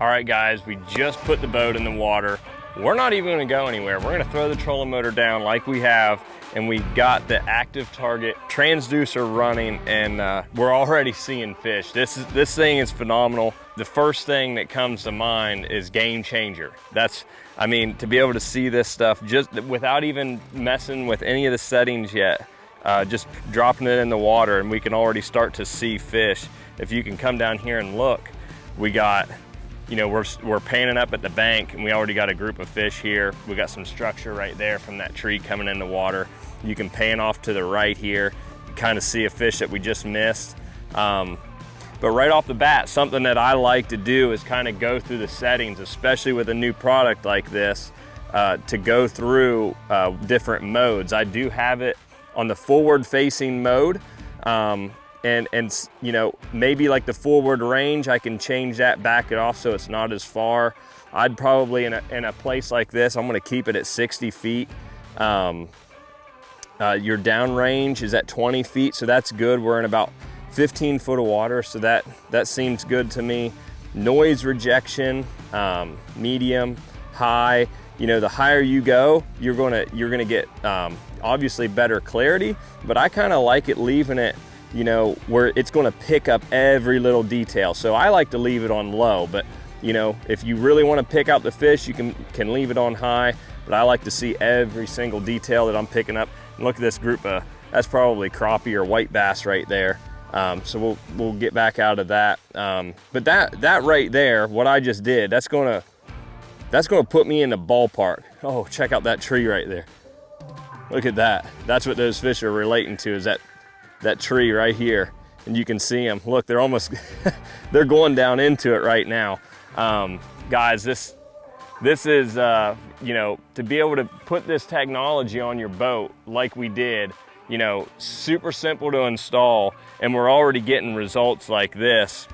All right, guys, we just put the boat in the water. We're not even gonna go anywhere. We're gonna throw the trolling motor down like we have, and we got the active target transducer running, and we're already seeing fish. This thing is phenomenal. The first thing that comes to mind is game changer. I mean, to be able to see this stuff just without even messing with any of the settings yet, just dropping it in the water, and we can already start to see fish. If you can come down here and look, we got, you know, we're panning up at the bank, and we already got a group of fish here. We got some structure right there from that tree coming in the water. You can pan off to the right here, kind of see a fish that we just missed. But right off the bat, something that I like to do is kind of go through the settings, especially with a new product like this, to go through different modes. I do have it on the forward facing mode. And you know, maybe like the forward range, I can change that, back it off so it's not as far. I'd probably, in a place like this, I'm gonna keep it at 60 feet. Your down range is at 20 feet, so that's good. We're in about 15 foot of water, so that seems good to me. Noise rejection, medium, high. You know, the higher you go, you're gonna get obviously better clarity, but I kind of like it leaving it, you know, where it's gonna pick up every little detail. So I like to leave it on low, but you know, if you really wanna pick out the fish, you can leave it on high, but I like to see every single detail that I'm picking up. And look at this group of, that's probably crappie or white bass right there. So we'll get back out of that. But that right there, what I just did, that's gonna put me in the ballpark. Oh, check out that tree right there. Look at that. That's what those fish are relating to, is that tree right here. And you can see them. Look, they're almost, they're going down into it right now. Guys, this is, you know, to be able to put this technology on your boat like we did, you know, super simple to install, and we're already getting results like this.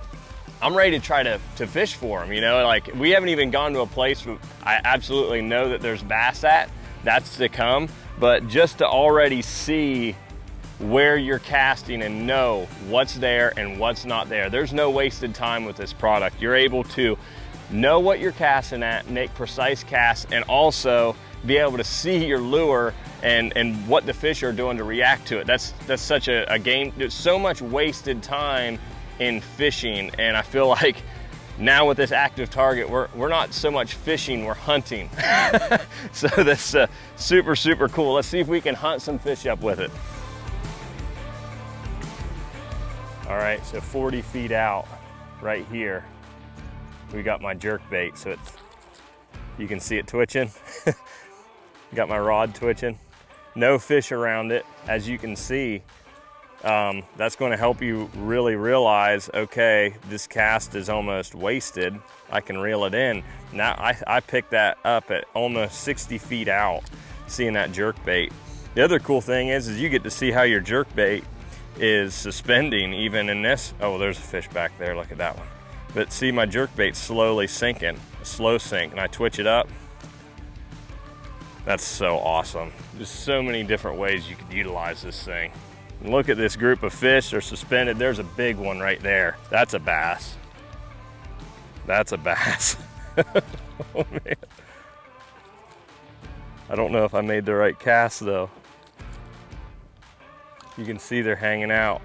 I'm ready to try to fish for them, you know, like we haven't even gone to a place where I absolutely know that there's bass at. That's to come, but just to already see where you're casting and know what's there and what's not there. There's no wasted time with this product. You're able to know what you're casting at, make precise casts, and also be able to see your lure and what the fish are doing to react to it. That's such a game. There's so much wasted time in fishing, and I feel like now with this active target, we're not so much fishing, we're hunting. So that's super cool. Let's see if we can hunt some fish up with it. All right, so 40 feet out right here, we got my jerk bait. So you can see it twitching. Got my rod twitching. No fish around it, as you can see. That's going to help you really realize, okay, this cast is almost wasted. I can reel it in. Now I picked that up at almost 60 feet out, seeing that jerk bait. The other cool thing is you get to see how your jerk bait is suspending even in this. Oh, there's a fish back there, look at that one. But see, my jerk bait slowly sinking, a slow sink, and I twitch it up. That's so awesome. There's so many different ways you could utilize this thing. And look at this group of fish, they're suspended. There's a big one right there. That's a bass. That's a bass. Oh man. I don't know if I made the right cast though. You can see they're hanging out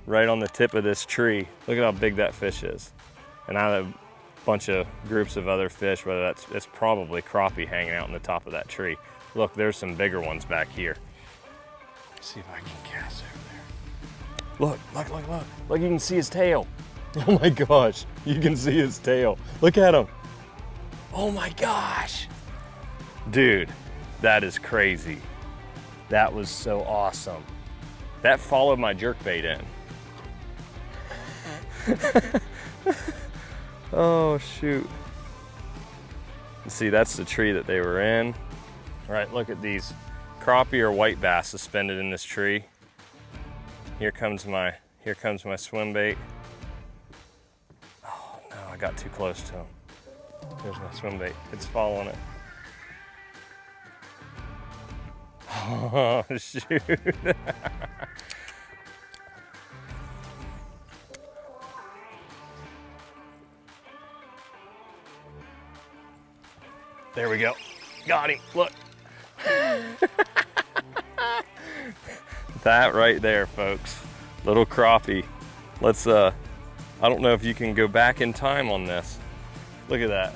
right on the tip of this tree. Look at how big that fish is. And I have a bunch of groups of other fish, whether it's probably crappie hanging out on the top of that tree. Look, there's some bigger ones back here. Let's see if I can cast over there. Look, you can see his tail. Oh my gosh, you can see his tail. Look at him. Oh my gosh. Dude, that is crazy. That was so awesome. That followed my jerkbait in. Oh shoot. See, that's the tree that they were in. All right, look at these crappie or white bass suspended in this tree. Here comes my swim bait. Oh no, I got too close to him. There's my swim bait. It's following it. Oh shoot. There we go. Got him, look. That right there, folks. Little crappie. Let's, I don't know if you can go back in time on this. Look at that.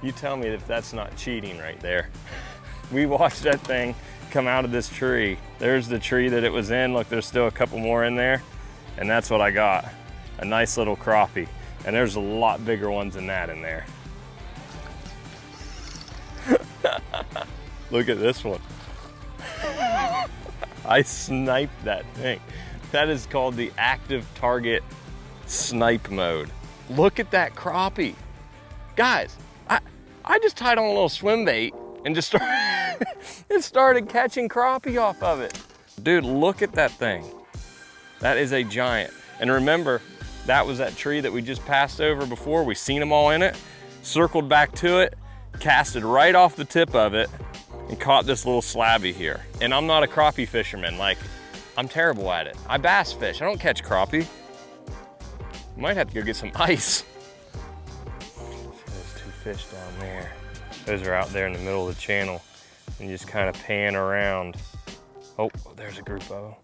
You tell me if that's not cheating right there. We watched that thing come out of this tree. There's the tree that it was in. Look, there's still a couple more in there. And that's what I got. A nice little crappie. And there's a lot bigger ones than that in there. Look at this one. I sniped that thing. That is called the active target snipe mode. Look at that crappie. Guys, I just tied on a little swim bait and just started catching crappie off of it. Dude, look at that thing. That is a giant. And remember, that was that tree that we just passed over before. We seen them all in it, circled back to it, casted right off the tip of it, and caught this little slabby here. And I'm not a crappie fisherman. Like, I'm terrible at it. I bass fish, I don't catch crappie. Might have to go get some ice. There's two fish down there. Those are out there in the middle of the channel. And just kind of pan around. Oh, there's a group of them.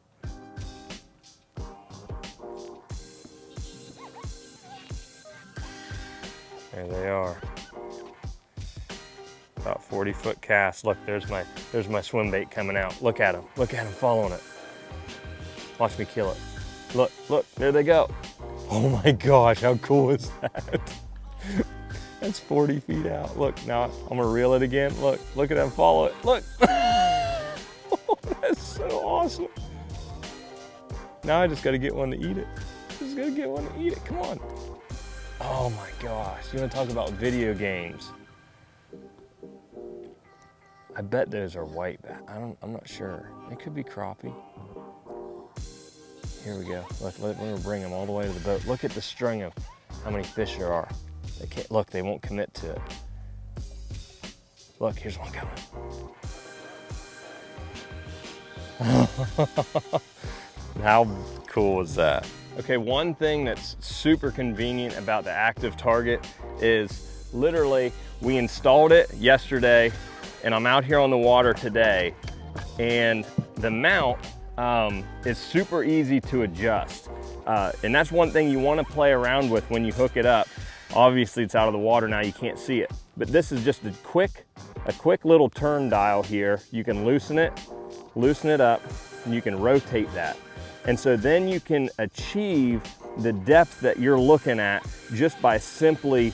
There they are. About 40-foot cast. Look, there's my swim bait coming out. Look at him following it. Watch me kill it. Look, there they go. Oh my gosh, how cool is that? That's 40 feet out. Look, now I'm gonna reel it again. Look at him follow it. Look. That's so awesome. Now I just gotta get one to eat it. Just gotta get one to eat it, come on. Oh my gosh, you wanna talk about video games? I bet those are white bass. I'm not sure. It could be crappie. Here we go. Look, we're gonna bring them all the way to the boat. Look at the string of how many fish there are. They can't, look, they won't commit to it. Look, here's one coming. How cool is that? Okay, one thing that's super convenient about the active target is literally we installed it yesterday and I'm out here on the water today, and the mount is super easy to adjust. And that's one thing you want to play around with when you hook it up. Obviously it's out of the water now, you can't see it. But this is just a quick little turn dial here. You can loosen it up, and you can rotate that. And so then you can achieve the depth that you're looking at just by simply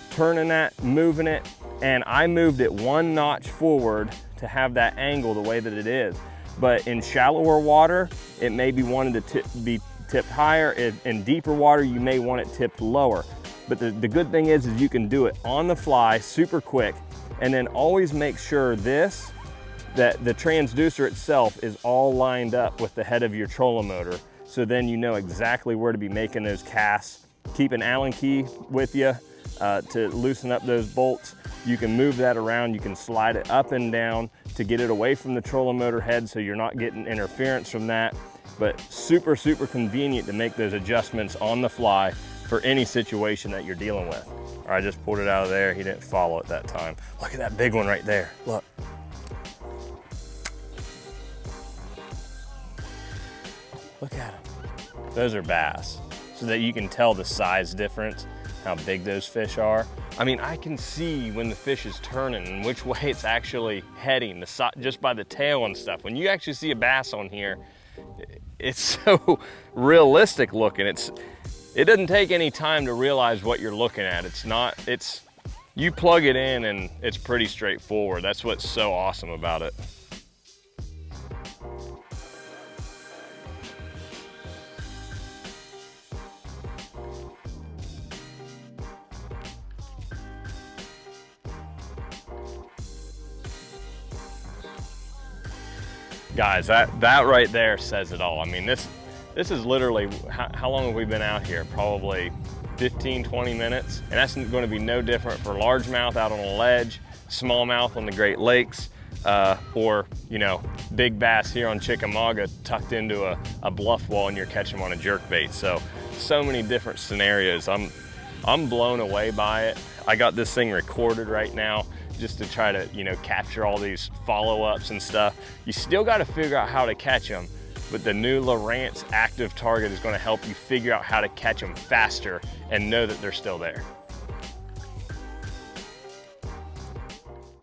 turning that, moving it. And I moved it 1 notch forward to have that angle the way that it is. But in shallower water, it may be wanting to be tipped higher. In deeper water, you may want it tipped lower. But the good thing is you can do it on the fly, super quick, and then always make sure that the transducer itself is all lined up with the head of your trolling motor. So then you know exactly where to be making those casts. Keep an Allen key with you to loosen up those bolts. You can move that around, you can slide it up and down to get it away from the trolling motor head so you're not getting interference from that. But super, super convenient to make those adjustments on the fly for any situation that you're dealing with. Or I just pulled it out of there, he didn't follow it that time. Look at that big one right there, look. Look at them. Those are bass, so that you can tell the size difference, how big those fish are. I mean, I can see when the fish is turning and which way it's actually heading, just by the tail and stuff. When you actually see a bass on here, it's so realistic looking. It doesn't take any time to realize what you're looking at. You plug it in and it's pretty straightforward. That's what's so awesome about it. Guys, that right there says it all. I mean, this is literally, how long have we been out here? Probably 15, 20 minutes. And that's going to be no different for largemouth out on a ledge, smallmouth on the Great Lakes, or, you know, big bass here on Chickamauga tucked into a bluff wall and you're catching them on a jerkbait. So many different scenarios. I'm blown away by it. I got this thing recorded right now just to try to, you know, capture all these follow-ups and stuff. You still got to figure out how to catch them, but the new Lowrance active target is going to help you figure out how to catch them faster and know that they're still there.